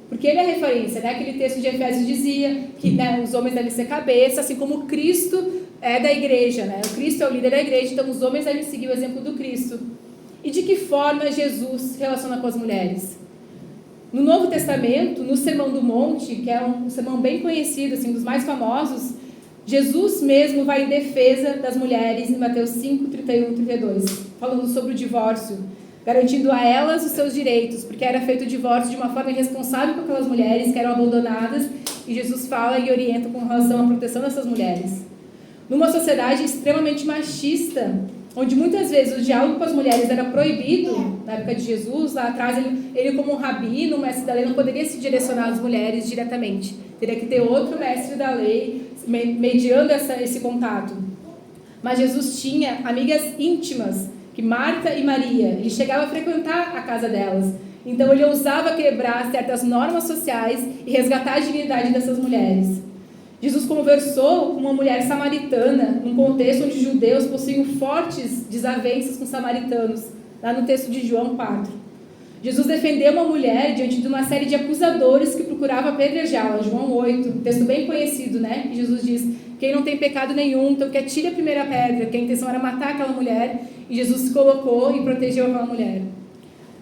Porque ele é a referência, né? Aquele texto de Efésios dizia que, né, os homens devem ser cabeça, assim como Cristo é da igreja, né? O Cristo é o líder da igreja, então os homens devem seguir o exemplo do Cristo. E de que forma Jesus se relaciona com as mulheres? No Novo Testamento, no Sermão do Monte, que é um sermão bem conhecido, assim, um dos mais famosos, Jesus mesmo vai em defesa das mulheres em Mateus 5, 31 e 32, falando sobre o divórcio, garantindo a elas os seus direitos, porque era feito o divórcio de uma forma irresponsável com aquelas mulheres que eram abandonadas, e Jesus fala e orienta com relação à proteção dessas mulheres. Numa sociedade extremamente machista, onde muitas vezes o diálogo com as mulheres era proibido, na época de Jesus, lá atrás ele como um rabino, um mestre da lei, não poderia se direcionar às mulheres diretamente. Teria que ter outro mestre da lei mediando esse contato. Mas Jesus tinha amigas íntimas, que Marta e Maria, ele chegava a frequentar a casa delas. Então ele ousava quebrar certas normas sociais e resgatar a dignidade dessas mulheres. Jesus conversou com uma mulher samaritana, num contexto onde os judeus possuíam fortes desavenças com os samaritanos, lá no texto de João 4. Jesus defendeu uma mulher diante de uma série de acusadores que procuravam apedrejá-la, João 8, texto bem conhecido, né? E Jesus diz, quem não tem pecado nenhum, então que atire a primeira pedra, que a intenção era matar aquela mulher, e Jesus se colocou e protegeu aquela mulher.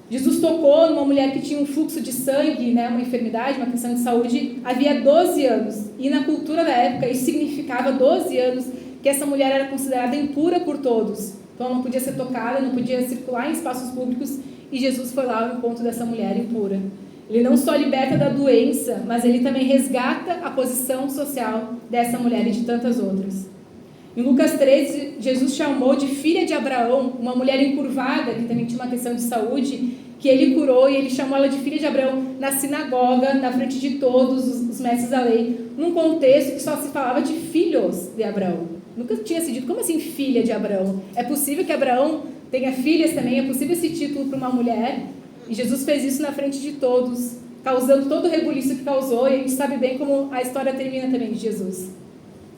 Jesus tocou numa mulher que tinha um fluxo de sangue, né, uma enfermidade, uma questão de saúde, havia 12 anos. E na cultura da época, isso significava 12 anos que essa mulher era considerada impura por todos. Então ela não podia ser tocada, não podia circular em espaços públicos, e Jesus foi lá ao encontro dessa mulher impura. Ele não só liberta da doença, mas ele também resgata a posição social dessa mulher e de tantas outras. Em Lucas 13, Jesus chamou de filha de Abraão, uma mulher encurvada, que também tinha uma questão de saúde, que ele curou, e ele chamou ela de filha de Abraão na sinagoga, na frente de todos os mestres da lei, num contexto que só se falava de filhos de Abraão. Nunca tinha se dito, como assim filha de Abraão? É possível que Abraão tenha filhas também? É possível esse título para uma mulher? E Jesus fez isso na frente de todos, causando todo o rebuliço que causou, e a gente sabe bem como a história termina também de Jesus.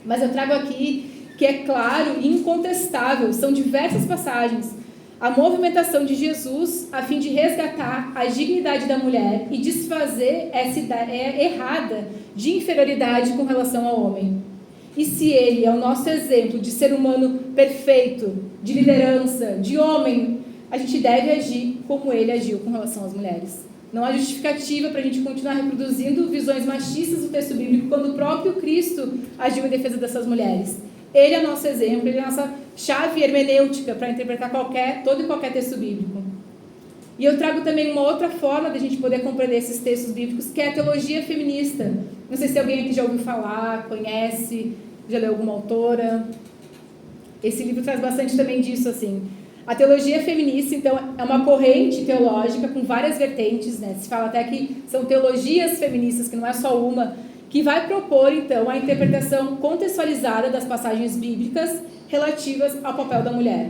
Mas eu trago aqui que é claro e incontestável, são diversas passagens, a movimentação de Jesus a fim de resgatar a dignidade da mulher e desfazer essa ideia errada de inferioridade com relação ao homem. E se ele é o nosso exemplo de ser humano perfeito, de liderança, de homem, a gente deve agir como ele agiu com relação às mulheres. Não há justificativa para a gente continuar reproduzindo visões machistas do texto bíblico quando o próprio Cristo agiu em defesa dessas mulheres. Ele é nosso exemplo, ele é a nossa chave hermenêutica para interpretar todo e qualquer texto bíblico. E eu trago também uma outra forma de a gente poder compreender esses textos bíblicos, que é a teologia feminista. Não sei se alguém aqui já ouviu falar, conhece, já leu alguma autora. Esse livro traz bastante também disso, assim. A teologia feminista, então, é uma corrente teológica com várias vertentes, né? Se fala até que são teologias feministas, que não é só uma, que vai propor, então, a interpretação contextualizada das passagens bíblicas relativas ao papel da mulher.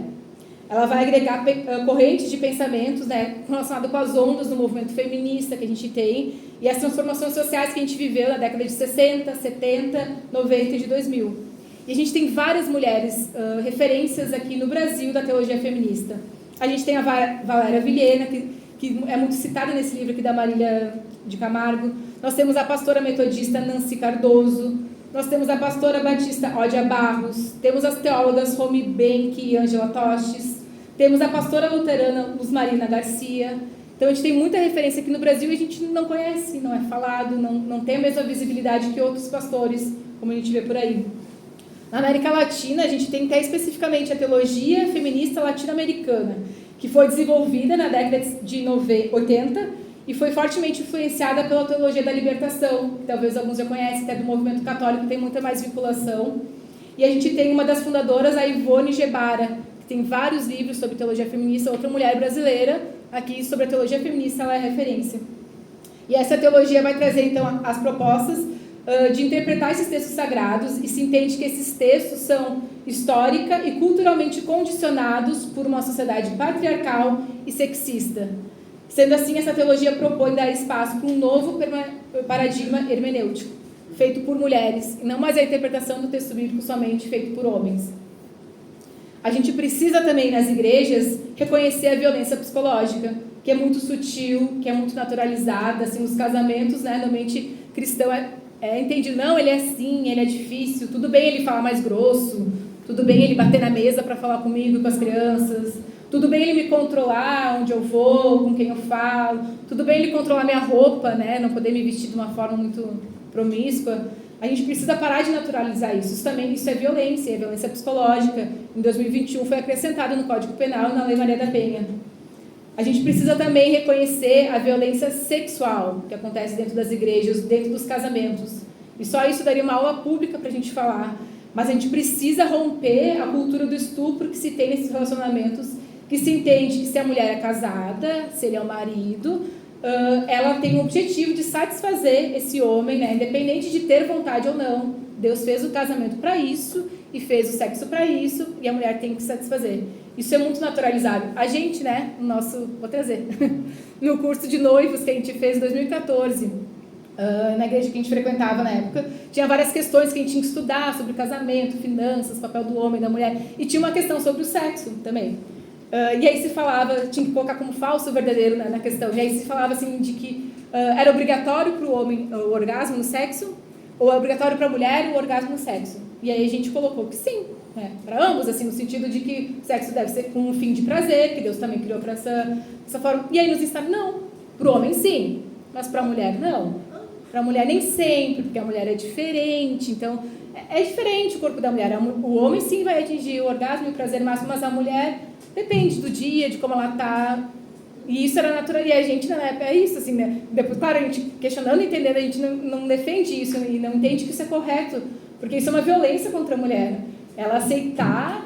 Ela vai agregar correntes de pensamentos, né, relacionadas com as ondas do movimento feminista que a gente tem e as transformações sociais que a gente viveu na década de 60, 70, 90 e de 2000. E a gente tem várias mulheres referências aqui no Brasil da teologia feminista. A gente tem a Valéria Vilhena, que é muito citada nesse livro aqui da Marília de Camargo. Nós temos a pastora metodista Nancy Cardoso. Nós temos a pastora batista Ódia Barros. Temos as teólogas Romy Benck e Ângela Tostes. Temos a pastora luterana Luz Marina Garcia. Então a gente tem muita referência aqui no Brasil e a gente não conhece, não é falado, não tem a mesma visibilidade que outros pastores, como a gente vê por aí. Na América Latina, a gente tem até especificamente a teologia feminista latino-americana, que foi desenvolvida na década de 80 e foi fortemente influenciada pela teologia da libertação, que talvez alguns já conhecem, até do movimento católico, tem muita mais vinculação. E a gente tem uma das fundadoras, a Ivone Gebara, que tem vários livros sobre teologia feminista, outra mulher brasileira, aqui sobre a teologia feminista, ela é referência. E essa teologia vai trazer, então, as propostas de interpretar esses textos sagrados, e se entende que esses textos são histórica e culturalmente condicionados por uma sociedade patriarcal e sexista. Sendo assim, essa teologia propõe dar espaço para um novo paradigma hermenêutico, feito por mulheres, e não mais a interpretação do texto bíblico somente feito por homens. A gente precisa também, nas igrejas, reconhecer a violência psicológica, que é muito sutil, que é muito naturalizada, assim, nos casamentos, né, normalmente cristão é entendido, não, ele é assim, ele é difícil, tudo bem ele falar mais grosso, tudo bem ele bater na mesa para falar comigo e com as crianças, tudo bem ele me controlar onde eu vou, com quem eu falo, tudo bem ele controlar minha roupa, né, não poder me vestir de uma forma muito promíscua. A gente precisa parar de naturalizar isso. Isso é violência psicológica. Em 2021 foi acrescentado no Código Penal e na Lei Maria da Penha. A gente precisa também reconhecer a violência sexual que acontece dentro das igrejas, dentro dos casamentos. E só isso daria uma aula pública para a gente falar. Mas a gente precisa romper a cultura do estupro que se tem nesses relacionamentos, que se entende que se a mulher é casada, se ele é o marido, ela tem o objetivo de satisfazer esse homem, né, independente de ter vontade ou não. Deus fez o casamento para isso e fez o sexo para isso, e a mulher tem que satisfazer. Isso é muito naturalizado. A gente, né, vou trazer, no curso de noivos que a gente fez em 2014, na igreja que a gente frequentava na época, tinha várias questões que a gente tinha que estudar sobre casamento, finanças, papel do homem, da mulher, e tinha uma questão sobre o sexo também. E aí se falava, tinha que colocar como falso ou verdadeiro na questão, e aí se falava assim de que era obrigatório para o homem o orgasmo no sexo, ou é obrigatório para a mulher o orgasmo no sexo. E aí a gente colocou que sim, né, para ambos, assim, no sentido de que o sexo deve ser com um fim de prazer, que Deus também criou para essa forma. E aí nos ensina, não, para o homem sim, mas para a mulher não. Para a mulher nem sempre, porque a mulher é diferente, então é diferente o corpo da mulher. O homem sim vai atingir o orgasmo e o prazer máximo, mas a mulher depende do dia, de como ela está. E isso era natural, e a gente na época é isso, assim, né? Depois, claro, a gente questionando e entendendo, a gente não defende isso e não entende que isso é correto, porque isso é uma violência contra a mulher. Ela aceitar,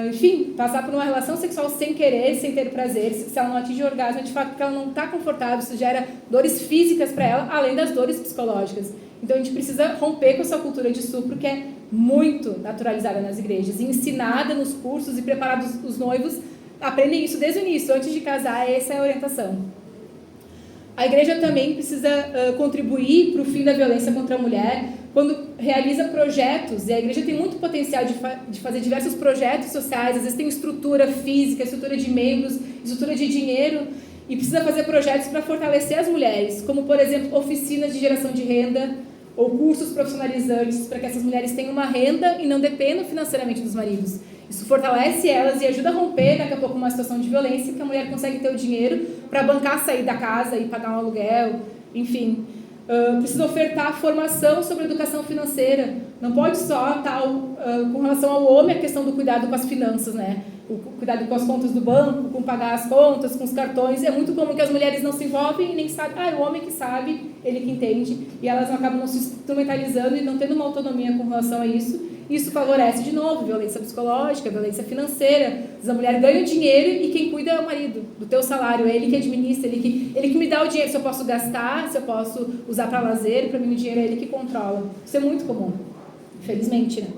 enfim, passar por uma relação sexual sem querer, sem ter prazer, se ela não atinge o orgasmo, de fato, porque ela não está confortável, isso gera dores físicas para ela, além das dores psicológicas. Então a gente precisa romper com essa cultura de estupro que é muito naturalizada nas igrejas, e ensinada nos cursos e preparada os noivos aprendem isso desde o início, antes de casar, essa é a orientação. A igreja também precisa contribuir para o fim da violência contra a mulher quando realiza projetos, e a igreja tem muito potencial de fazer diversos projetos sociais, às vezes tem estrutura física, estrutura de membros, estrutura de dinheiro, e precisa fazer projetos para fortalecer as mulheres, como, por exemplo, oficinas de geração de renda, ou cursos profissionalizantes para que essas mulheres tenham uma renda e não dependam financeiramente dos maridos. Isso fortalece elas e ajuda a romper, daqui a pouco, uma situação de violência, que a mulher consegue ter o dinheiro para bancar sair da casa e pagar um aluguel, enfim. Precisa ofertar formação sobre educação financeira. Não pode só estar com relação ao homem a questão do cuidado com as finanças, né? O cuidado com as contas do banco, com pagar as contas, com os cartões. É muito comum que as mulheres não se envolvem e nem sabem. O homem que sabe, ele que entende. E elas acabam não se instrumentalizando e não tendo uma autonomia com relação a isso. Isso favorece, de novo, violência psicológica, violência financeira. A mulher ganha o dinheiro e quem cuida é o marido, do teu salário. É ele que administra, ele que me dá o dinheiro. Se eu posso gastar, se eu posso usar para lazer, para mim o dinheiro é ele que controla. Isso é muito comum, infelizmente, né?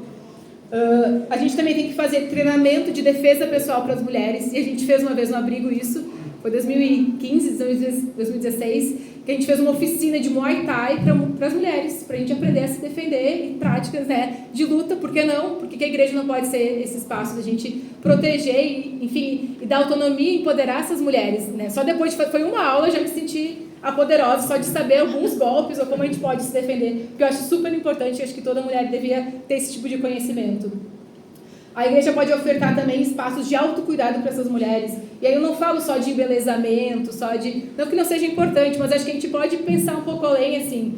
A gente também tem que fazer treinamento de defesa pessoal para as mulheres. E a gente fez uma vez no abrigo isso. Foi 2015, 2016, que a gente fez uma oficina de Muay Thai para as mulheres, para a gente aprender a se defender e práticas, né, de luta. Por que não? Porque que a igreja não pode ser esse espaço da gente proteger e, enfim, e dar autonomia e empoderar essas mulheres, né? Só depois foi uma aula já me senti poderosa, só de saber alguns golpes ou como a gente pode se defender, que eu acho super importante. Acho que toda mulher devia ter esse tipo de conhecimento. A igreja pode ofertar também espaços de autocuidado para essas mulheres. E aí eu não falo só de embelezamento, não que não seja importante, mas acho que a gente pode pensar um pouco além, assim,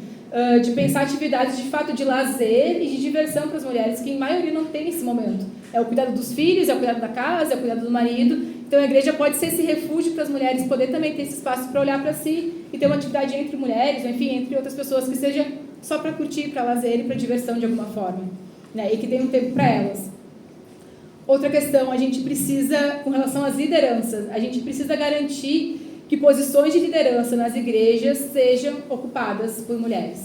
de pensar atividades de fato de lazer e de diversão para as mulheres, que em maioria não tem nesse momento. É o cuidado dos filhos, é o cuidado da casa, é o cuidado do marido. Então a igreja pode ser esse refúgio para as mulheres poder também ter esse espaço para olhar para si e ter uma atividade entre mulheres, ou enfim, entre outras pessoas, que seja só para curtir, para lazer e para diversão de alguma forma, né? E que tenha um tempo para elas. Outra questão, a gente precisa, com relação às lideranças, a gente precisa garantir que posições de liderança nas igrejas sejam ocupadas por mulheres.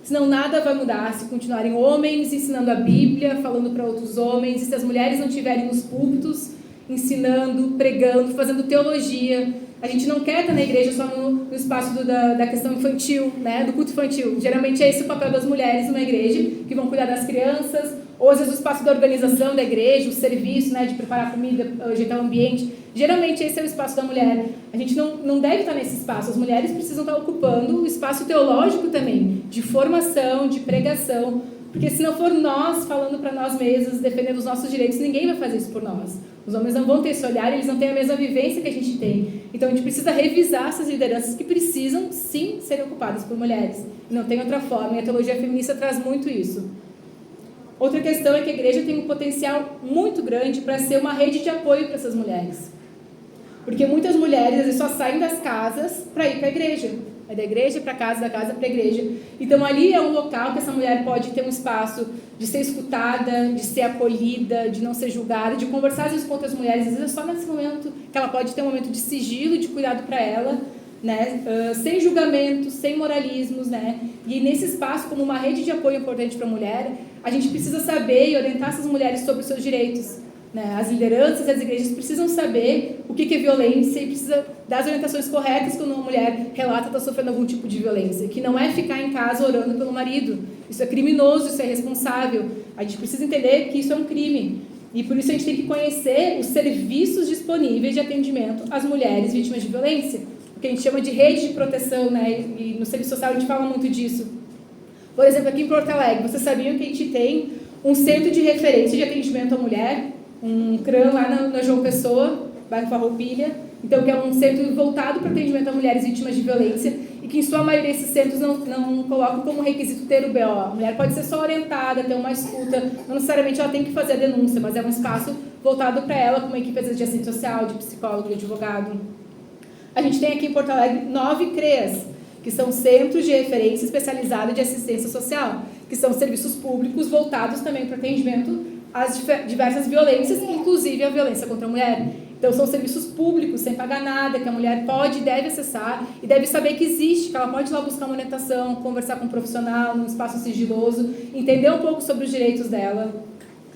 Senão nada vai mudar se continuarem homens ensinando a Bíblia, falando para outros homens, e se as mulheres não estiverem nos púlpitos, ensinando, pregando, fazendo teologia. A gente não quer estar na igreja só no espaço da questão infantil, né, do culto infantil. Geralmente é esse o papel das mulheres numa igreja, que vão cuidar das crianças, ou às vezes o espaço da organização da igreja, o serviço, né, de preparar comida, ajeitar o ambiente. Geralmente esse é o espaço da mulher. A gente não deve estar nesse espaço. As mulheres precisam estar ocupando o espaço teológico também, de formação, de pregação, porque se não for nós falando para nós mesmos, defendendo os nossos direitos, ninguém vai fazer isso por nós. Os homens não vão ter esse olhar, eles não têm a mesma vivência que a gente tem. Então a gente precisa revisar essas lideranças que precisam sim serem ocupadas por mulheres. Não tem outra forma, e a teologia feminista traz muito isso. Outra questão é que a igreja tem um potencial muito grande para ser uma rede de apoio para essas mulheres. Porque muitas mulheres às vezes só saem das casas para ir para a igreja. É da igreja para casa, da casa para a igreja. Então ali é um local que essa mulher pode ter um espaço de ser escutada, de ser acolhida, de não ser julgada, de conversar às vezes com outras mulheres. Às vezes é só nesse momento que ela pode ter um momento de sigilo, de cuidado para ela, né? Sem julgamento, sem moralismos, né? E nesse espaço, como uma rede de apoio importante para a mulher, a gente precisa saber e orientar essas mulheres sobre os seus direitos, né? As lideranças, as igrejas precisam saber o que é violência e precisa dar as orientações corretas quando uma mulher relata estar sofrendo algum tipo de violência, que não é ficar em casa orando pelo marido. Isso é criminoso, isso é irresponsável. A gente precisa entender que isso é um crime. E por isso a gente tem que conhecer os serviços disponíveis de atendimento às mulheres vítimas de violência, o que a gente chama de rede de proteção, né? E no serviço social a gente fala muito disso. Por exemplo, aqui em Porto Alegre, vocês sabiam que a gente tem um centro de referência de atendimento à mulher, um CRAM lá na João Pessoa, bairro Farroupilha, então que é um centro voltado para atendimento a mulheres vítimas de violência e que em sua maioria esses centros não colocam como requisito ter o BO. A mulher pode ser só orientada, ter uma escuta, não necessariamente ela tem que fazer a denúncia, mas é um espaço voltado para ela, com uma equipe de assistente social, de psicólogo, de advogado. A gente tem aqui em Porto Alegre 9 CREAs, que são Centros de Referência Especializado de Assistência Social, que são serviços públicos voltados também para atendimento às diversas violências, inclusive a violência contra a mulher. Então, são serviços públicos, sem pagar nada, que a mulher pode e deve acessar, e deve saber que existe, que ela pode ir lá buscar uma orientação, conversar com um profissional, num espaço sigiloso, entender um pouco sobre os direitos dela.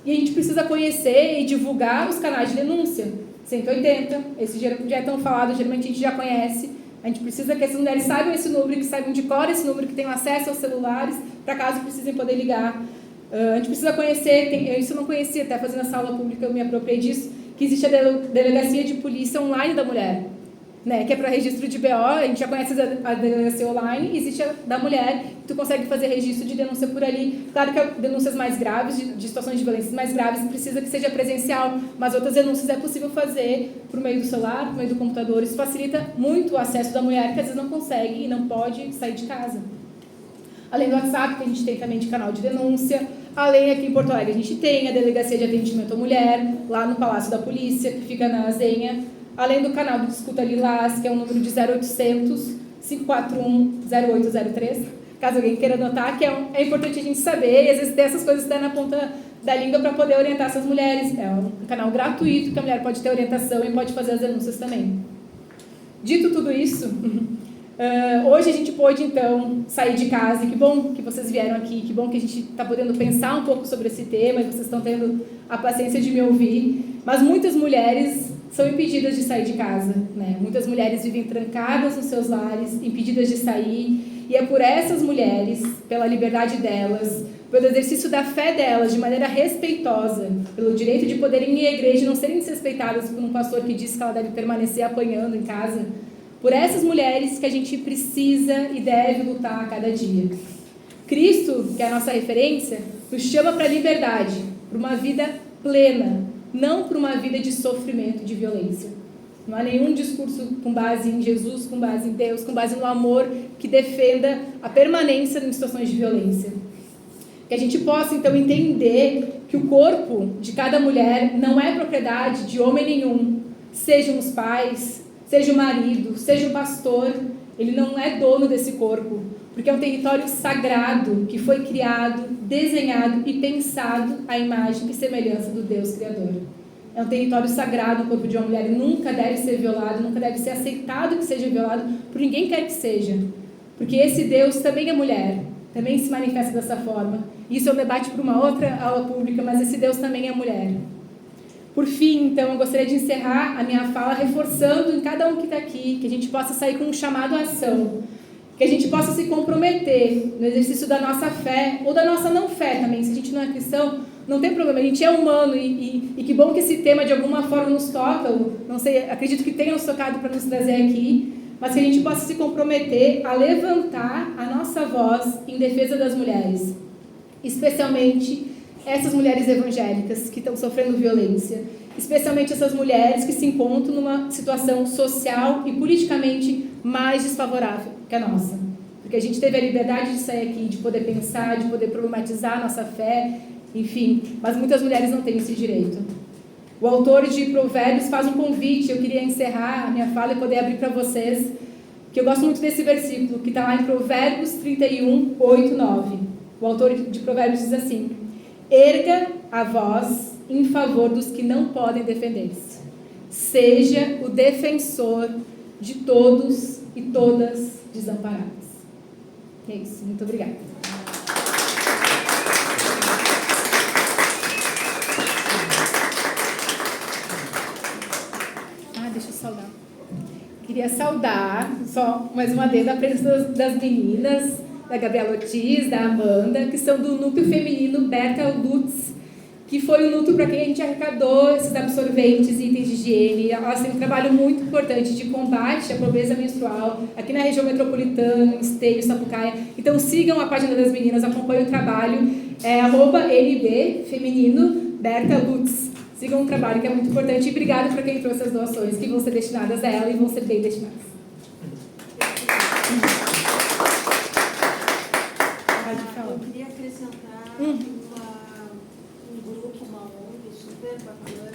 E a gente precisa conhecer e divulgar os canais de denúncia. 180, esse já é tão falado, geralmente a gente já conhece. A gente precisa que essas mulheres saibam esse número, que saibam de cor esse número, que tenham acesso aos celulares, para caso precisem poder ligar. A gente precisa conhecer, isso eu não conhecia, até fazendo essa aula pública eu me apropriei disso, que existe a delegacia de polícia online da mulher. né, que é para registro de BO, a gente já conhece a delegacia online, existe a da mulher, tu consegue fazer registro de denúncia por ali. Claro que denúncias mais graves, de situações de violências mais graves, precisa que seja presencial, mas outras denúncias é possível fazer por meio do celular, por meio do computador. Isso facilita muito o acesso da mulher, que às vezes não consegue e não pode sair de casa. Além do WhatsApp, que a gente tem também de canal de denúncia. Além, aqui em Porto Alegre, a gente tem a Delegacia de Atendimento à Mulher, lá no Palácio da Polícia, que fica na Zenha. Além do canal de Escuta Lilás, que é o número de 0800 541 0803. Caso alguém queira anotar, que é importante a gente saber, e às vezes ter essas coisas até na ponta da língua para poder orientar essas mulheres. É um canal gratuito, que a mulher pode ter orientação e pode fazer as denúncias também. Dito tudo isso... hoje a gente pôde, então, sair de casa, e que bom que vocês vieram aqui, que bom que a gente está podendo pensar um pouco sobre esse tema, e vocês estão tendo a paciência de me ouvir, mas muitas mulheres são impedidas de sair de casa, né? Muitas mulheres vivem trancadas nos seus lares, impedidas de sair, e é por essas mulheres, pela liberdade delas, pelo exercício da fé delas, de maneira respeitosa, pelo direito de poderem ir à igreja e não serem desrespeitadas por um pastor que diz que ela deve permanecer apanhando em casa. Por essas mulheres que a gente precisa e deve lutar a cada dia. Cristo, que é a nossa referência, nos chama para a liberdade, para uma vida plena, não para uma vida de sofrimento, de violência. Não há nenhum discurso com base em Jesus, com base em Deus, com base no amor, que defenda a permanência em situações de violência. Que a gente possa, então, entender que o corpo de cada mulher não é propriedade de homem nenhum, sejam os pais, seja o marido, seja o pastor, ele não é dono desse corpo, porque é um território sagrado que foi criado, desenhado e pensado à imagem e semelhança do Deus Criador. É um território sagrado, o corpo de uma mulher nunca deve ser violado, nunca deve ser aceitado que seja violado por ninguém quer que seja, porque esse Deus também é mulher, também se manifesta dessa forma. Isso é um debate para uma outra aula pública, mas esse Deus também é mulher. Por fim, então, eu gostaria de encerrar a minha fala reforçando em cada um que está aqui, que a gente possa sair com um chamado à ação, que a gente possa se comprometer no exercício da nossa fé, ou da nossa não fé também. Se a gente não é cristão, não tem problema, a gente é humano, e que bom que esse tema de alguma forma nos toca, não sei, acredito que tenha nos tocado para nos trazer aqui, mas que a gente possa se comprometer a levantar a nossa voz em defesa das mulheres, especialmente essas mulheres evangélicas que estão sofrendo violência, especialmente essas mulheres que se encontram numa situação social e politicamente mais desfavorável que a nossa. Porque a gente teve a liberdade de sair aqui, de poder pensar, de poder problematizar a nossa fé, enfim, mas muitas mulheres não têm esse direito. O autor de Provérbios faz um convite, eu queria encerrar a minha fala e poder abrir para vocês, que eu gosto muito desse versículo, que está lá em Provérbios 31, 8, 9. O autor de Provérbios diz assim: erga a voz em favor dos que não podem defender-se. Seja o defensor de todos e todas desamparadas. É isso. Muito obrigada. Deixa eu saudar. Queria saudar, só mais uma vez, a presença das meninas, da Gabriela Ortiz, da Amanda, que são do núcleo feminino Berta Lutz, que foi o núcleo para quem a gente arrecadou esses absorventes e itens de higiene. Elas têm um trabalho muito importante de combate à pobreza menstrual, aqui na região metropolitana, em Esteio, Sapucaia. Então sigam a página das meninas, acompanhem o trabalho, @NB feminino Berta Lutz. Sigam o trabalho, que é muito importante, e obrigado para quem trouxe as doações, que vão ser destinadas a ela e vão ser bem destinadas. Eu queria acrescentar um grupo, uma ONG super bacana,